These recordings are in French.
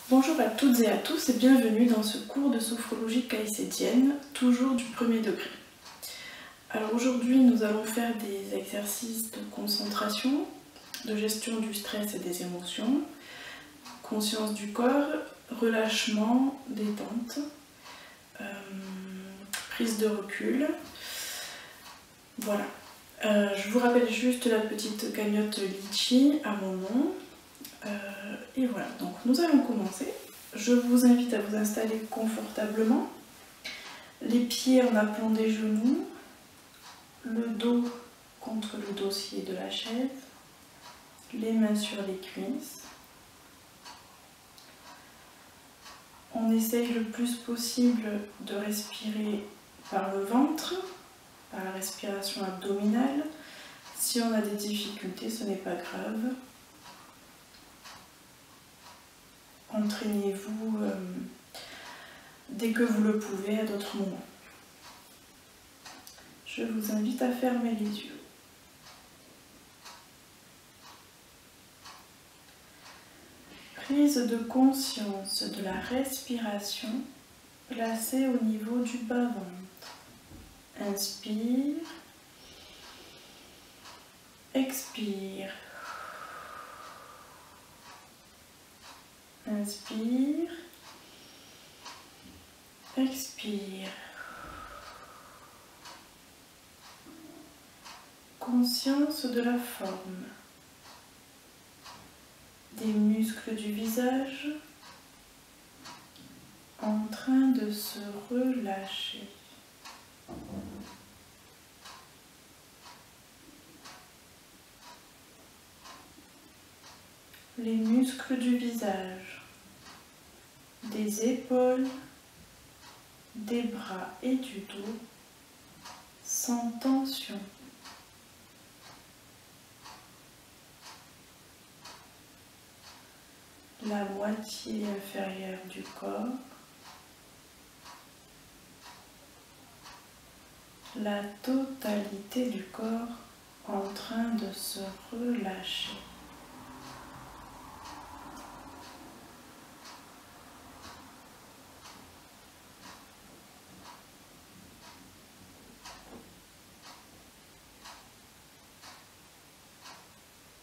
Bonjour à toutes et à tous et bienvenue dans ce cours de sophrologie caïcétienne, toujours du premier degré. Alors aujourd'hui nous allons faire des exercices de concentration, de gestion du stress et des émotions, conscience du corps, relâchement, détente, prise de recul. Voilà. Je vous rappelle juste la petite cagnotte Litchi à mon nom. Et voilà, donc nous allons commencer. Je vous invite à vous installer confortablement, les pieds en aplant des genoux, le dos contre le dossier de la chaise, les mains sur les cuisses. On essaye le plus possible de respirer par le ventre, par la respiration abdominale. Si on a des difficultés, ce n'est pas grave. Entraînez-vous dès que vous le pouvez à d'autres moments. Je vous invite à fermer les yeux. Prise de conscience de la respiration placée au niveau du bas-ventre. Inspire, expire. Inspire, expire. Conscience de la forme, des muscles du visage en train de se relâcher. Les muscles du visage, des épaules, des bras et du dos sans tension. La moitié inférieure du corps, la totalité du corps en train de se relâcher.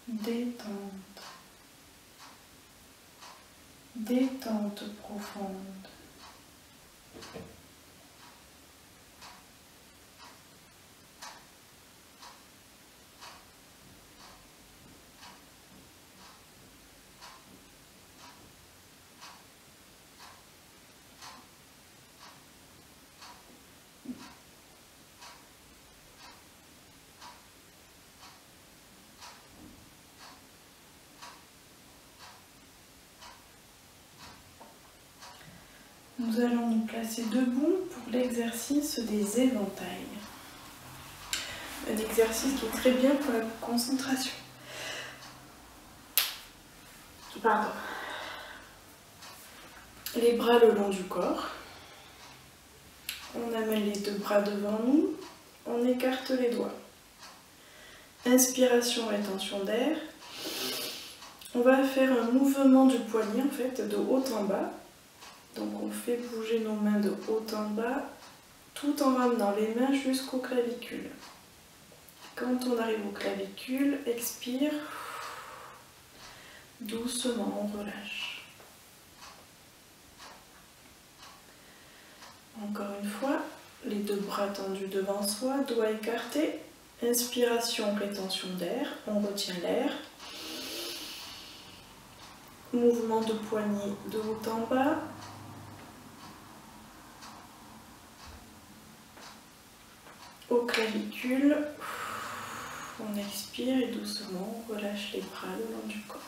Détente, détente profonde. Nous allons nous placer debout pour l'exercice des éventails. Un exercice qui est très bien pour la concentration. Pardon. Les bras le long du corps. On amène les deux bras devant nous. On écarte les doigts. Inspiration, rétention d'air. On va faire un mouvement du poignet en fait de haut en bas. Donc on fait bouger nos mains de haut en bas tout en ramenant les mains jusqu'aux clavicules. Quand on arrive aux clavicules, expire. Doucement, on relâche. Encore une fois, les deux bras tendus devant soi, doigts écartés. Inspiration, rétention d'air, on retient l'air. Mouvement de poignet de haut en bas. Aux clavicules, on expire et doucement on relâche les bras le long du corps.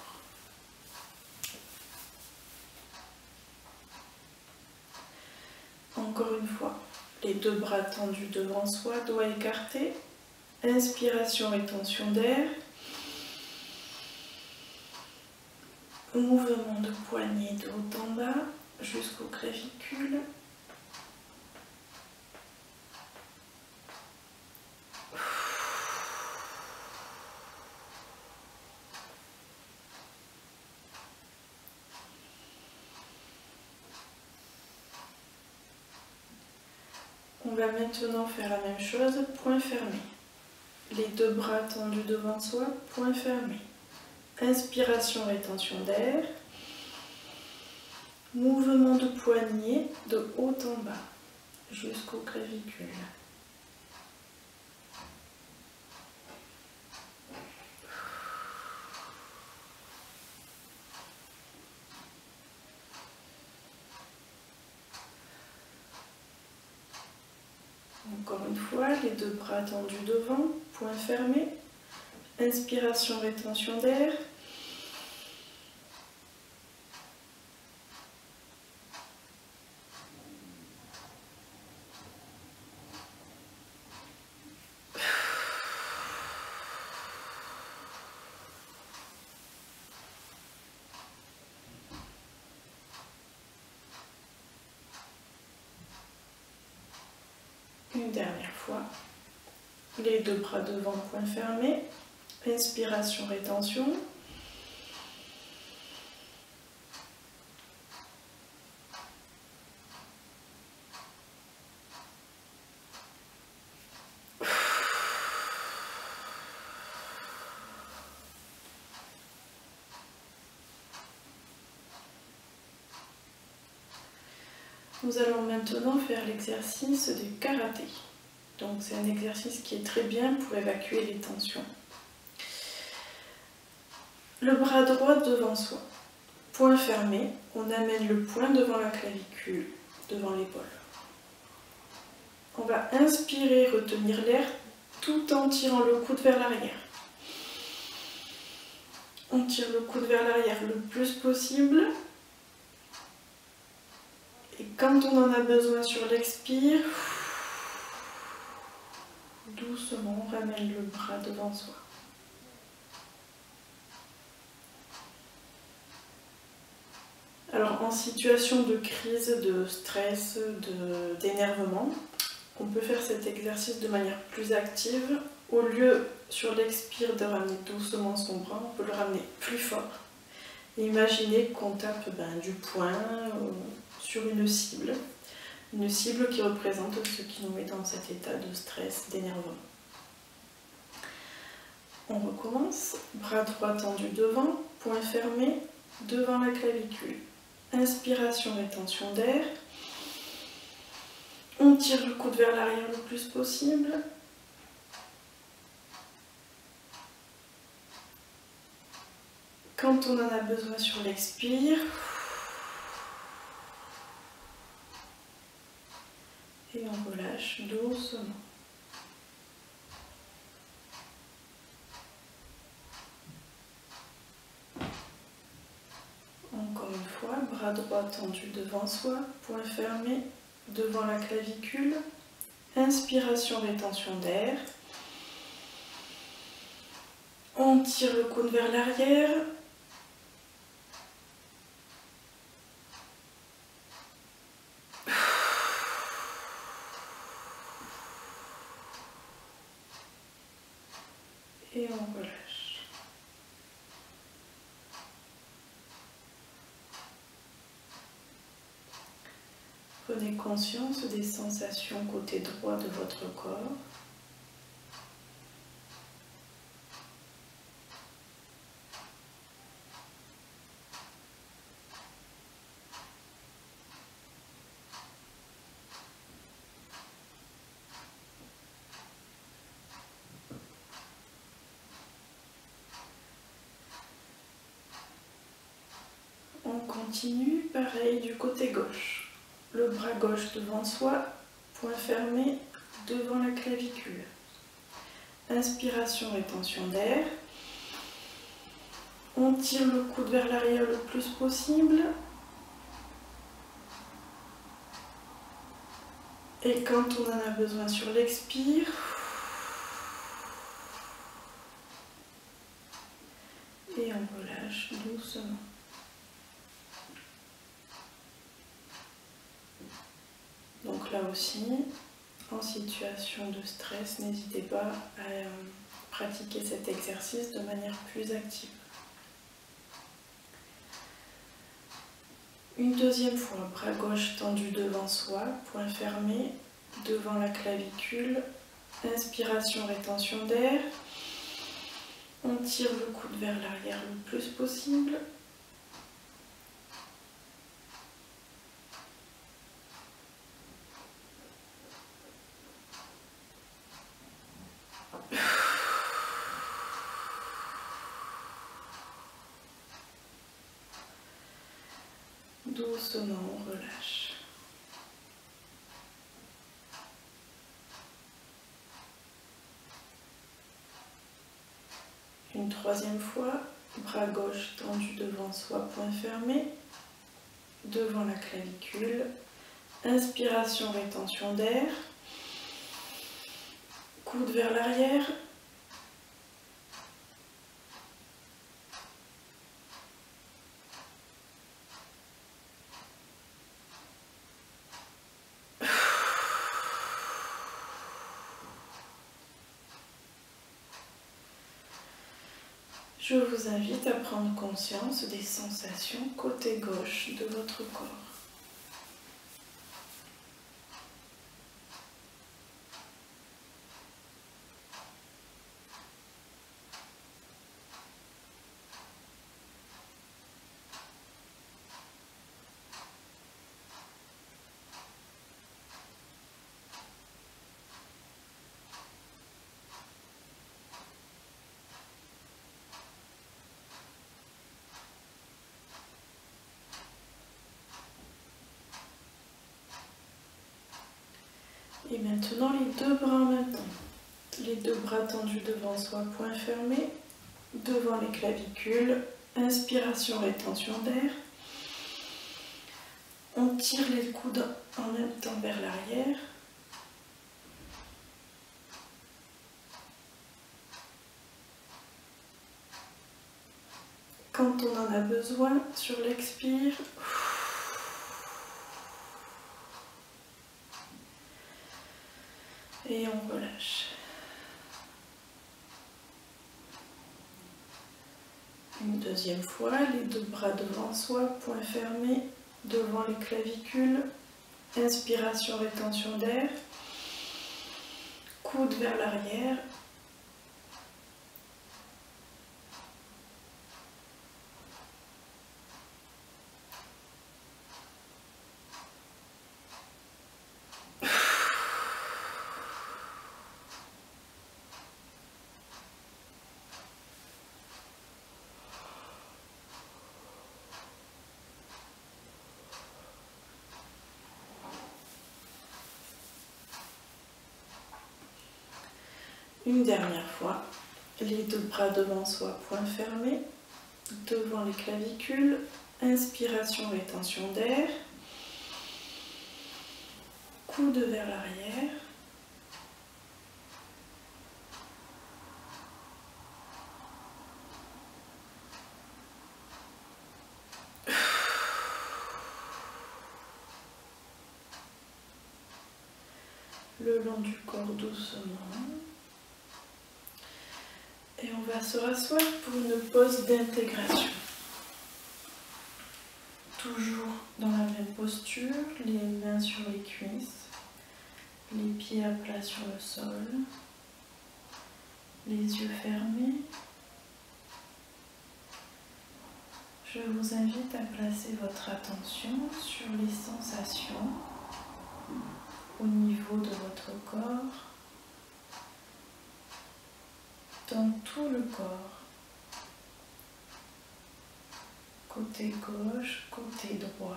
Encore une fois, les deux bras tendus devant soi, doigts écartés. Inspiration, rétention d'air. Mouvement de poignet de haut en bas jusqu'aux clavicules. va maintenant faire la même chose, point fermé. Les deux bras tendus devant soi, point fermé. Inspiration, rétention d'air. Mouvement de poignet de haut en bas jusqu'au clavicule. Encore une fois, les deux bras tendus devant, point fermé. Inspiration, rétention d'air. Une dernière fois. Les deux bras devant, point fermé. Inspiration, rétention. Nous allons maintenant faire l'exercice du karaté. Donc c'est un exercice qui est très bien pour évacuer les tensions. Le bras droit devant soi, point fermé, on amène le poing devant la clavicule, devant l'épaule. On va inspirer, retenir l'air tout en tirant le coude vers l'arrière. On tire le coude vers l'arrière le plus possible. Et quand on en a besoin sur l'expire, doucement on ramène le bras devant soi. Alors en situation de crise, de stress, d'énervement, on peut faire cet exercice de manière plus active. Au lieu sur l'expire de ramener doucement son bras, on peut le ramener plus fort. Et imaginez qu'on tape du poing sur une cible qui représente ce qui nous met dans cet état de stress, d'énervement. On recommence, bras droit tendu devant, poing fermé, devant la clavicule. Inspiration, rétention d'air. On tire le coude vers l'arrière le plus possible. Quand on en a besoin sur l'expire, et on relâche doucement. Encore une fois, bras droit tendu devant soi, poing fermé, devant la clavicule. Inspiration, rétention d'air. On tire le coude vers l'arrière. Et on relâche. Prenez conscience des sensations côté droit de votre corps. On continue, pareil du côté gauche. Le bras gauche devant soi, poing fermé, devant la clavicule. Inspiration, rétention d'air. On tire le coude vers l'arrière le plus possible. Et quand on en a besoin sur l'expire, et on relâche doucement. Donc là aussi, en situation de stress, n'hésitez pas à pratiquer cet exercice de manière plus active. Une deuxième fois, bras gauche tendu devant soi, poing fermé, devant la clavicule. Inspiration, rétention d'air. On tire le coude vers l'arrière le plus possible. Doucement, on relâche. Une troisième fois, bras gauche tendu devant soi, poing fermé, devant la clavicule. Inspiration, rétention d'air. Coude vers l'arrière. Je vous invite à prendre conscience des sensations côté gauche de votre corps. Et maintenant les deux bras en même temps. Les deux bras tendus devant soi, poing fermé, devant les clavicules. Inspiration, rétention d'air. On tire les coudes en même temps vers l'arrière. Quand on en a besoin, sur l'expire, et on relâche. Une deuxième fois, les deux bras devant soi, poing fermé, devant les clavicules. Inspiration, rétention d'air. Coude vers l'arrière. Une dernière fois, les deux bras devant soi, poing fermé, devant les clavicules. Inspiration, rétention d'air. Coude vers l'arrière. Le long du corps doucement. Et on va se rasseoir pour une pause d'intégration. Toujours dans la même posture, les mains sur les cuisses, les pieds à plat sur le sol, les yeux fermés. Je vous invite à placer votre attention sur les sensations au niveau de votre corps, dans tout le corps, côté gauche, côté droit.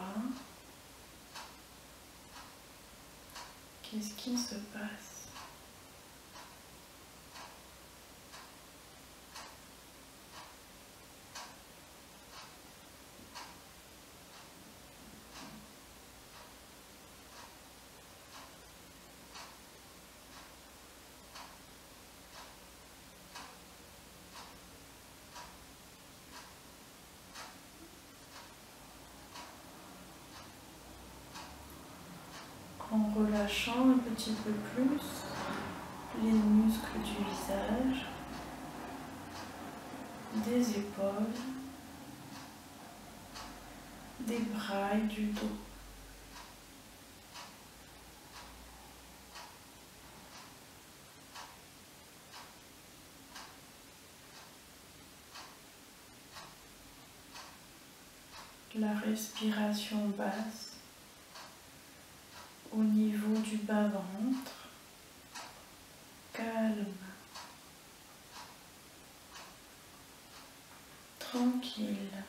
Qu'est-ce qui se passe ? En relâchant un petit peu plus les muscles du visage, des épaules, des bras et du dos. la respiration basse au niveau du bas-ventre. Calme, tranquille.